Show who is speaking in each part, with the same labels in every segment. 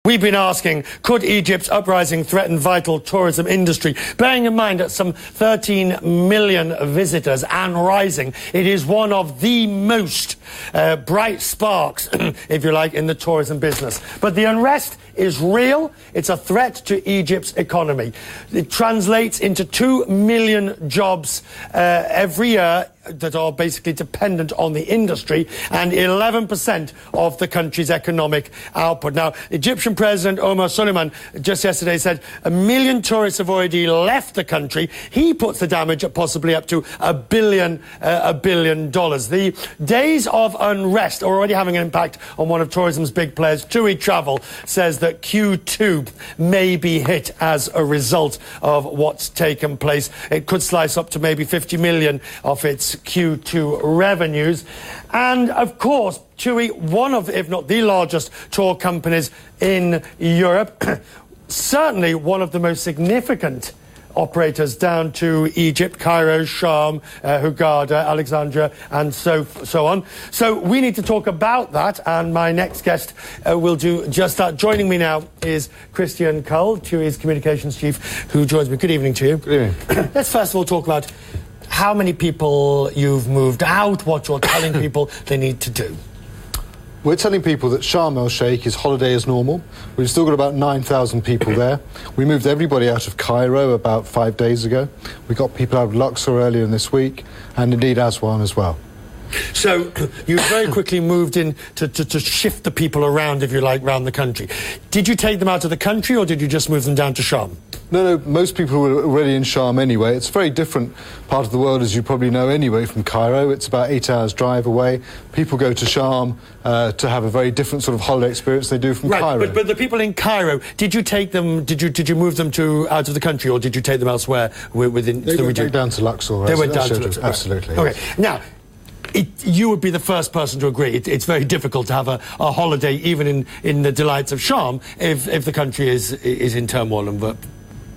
Speaker 1: We've been asking, could Egypt's uprising threaten vital tourism industry? Bearing in mind that some 13 million visitors and rising, it is one of the most bright sparks, if you like, in the tourism business. But the unrest is real. It's a threat to Egypt's economy. It translates into 2 million jobs every year that are basically dependent on the industry, and 11% of the country's economic output. Now, Egyptian President Omar Suleiman just yesterday said 1 million tourists have already left the country. He puts the damage at possibly up to $1 billion. The days of unrest are already having an impact on one of tourism's big players. TUI Travel says that Q2 may be hit as a result of what's taken place. It could slice up to maybe 50 million of its Q2 revenues. And of course, TUI, one of, if not the largest tour companies in Europe, certainly one of the most significant operators down to Egypt, Cairo, Sharm, Hurghada, Alexandria, and so on. So we need to talk about that, and my next guest will do just that. Joining me now is Christian Kull, TUI's communications chief, who joins me. Good evening to you.
Speaker 2: Good evening.
Speaker 1: Let's first of all talk about how many people you've moved out, what you're telling people they need to do.
Speaker 2: We're telling people that Sharm el-Sheikh is holiday as normal. We've still got about 9,000 people there. We moved everybody out of Cairo about 5 days ago. We got people out of Luxor earlier in this week, and indeed Aswan as well.
Speaker 1: So you very quickly moved in to shift the people around, if you like, around the country. Did you take them out of the country, or did you just move them down to Sharm?
Speaker 2: No, most people were already in Sharm anyway. It's a very different part of the world, as you probably know anyway, from Cairo. It's about 8 hours drive away. People go to Sharm to have a very different sort of holiday experience they do from Cairo.
Speaker 1: But the people in Cairo, did you take them, did you move them out of the country, or did you take them elsewhere within the region?
Speaker 2: They went down to Luxor.
Speaker 1: They went down to Luxor.
Speaker 2: Absolutely.
Speaker 1: Right. Okay, now, you would be the first person to agree. It's very difficult to have a holiday, even in the delights of Sharm, if the country is in turmoil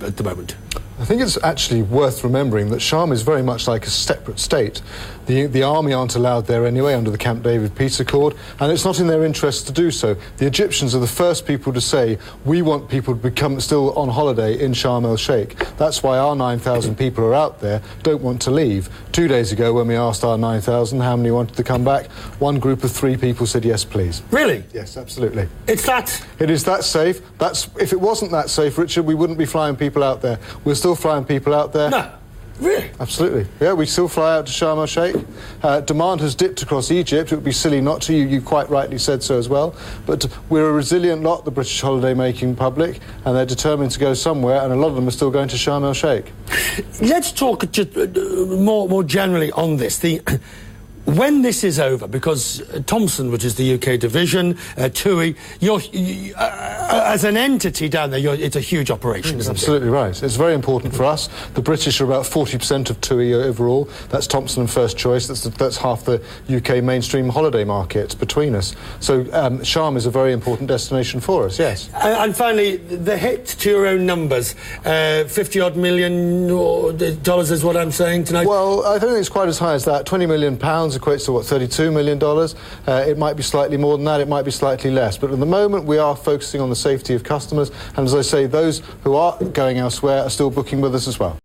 Speaker 1: at the moment.
Speaker 2: I think it's actually worth remembering that Sharm is very much like a separate state. The army aren't allowed there anyway under the Camp David peace accord, and it's not in their interest to do so. The Egyptians are the first people to say, we want people to become still on holiday in Sharm el-Sheikh. That's why our 9,000 people are out there, don't want to leave. 2 days ago, when we asked our 9,000 how many wanted to come back, one group of 3 people said yes, please.
Speaker 1: Really?
Speaker 2: Yes, absolutely.
Speaker 1: It's that?
Speaker 2: It is that safe. If it wasn't that safe, Richard, we wouldn't be flying people out there. We're still flying people out there.
Speaker 1: No. Really?
Speaker 2: Absolutely. Yeah, we still fly out to Sharm el-Sheikh. Demand has dipped across Egypt. It would be silly not to. You quite rightly said so as well. But we're a resilient lot, the British holiday-making public, and they're determined to go somewhere, and a lot of them are still going to Sharm el-Sheikh.
Speaker 1: Let's talk just more generally on this. When this is over, because Thomson, which is the UK division, TUI, as an entity down there, it's a huge operation, isn't it?
Speaker 2: Absolutely right. It's very important for us. The British are about 40% of TUI overall. That's Thomson and First Choice. That's half the UK mainstream holiday market between us. So Sharm is a very important destination for us, yes.
Speaker 1: And finally, the hit to your own numbers, $50-odd million is what I'm saying tonight?
Speaker 2: Well, I don't think it's quite as high as that. £20 million equates to, what, $32 million? It might be slightly more than that, it might be slightly less. But at the moment, we are focusing on the safety of customers. And as I say, those who are going elsewhere are still booking with us as well.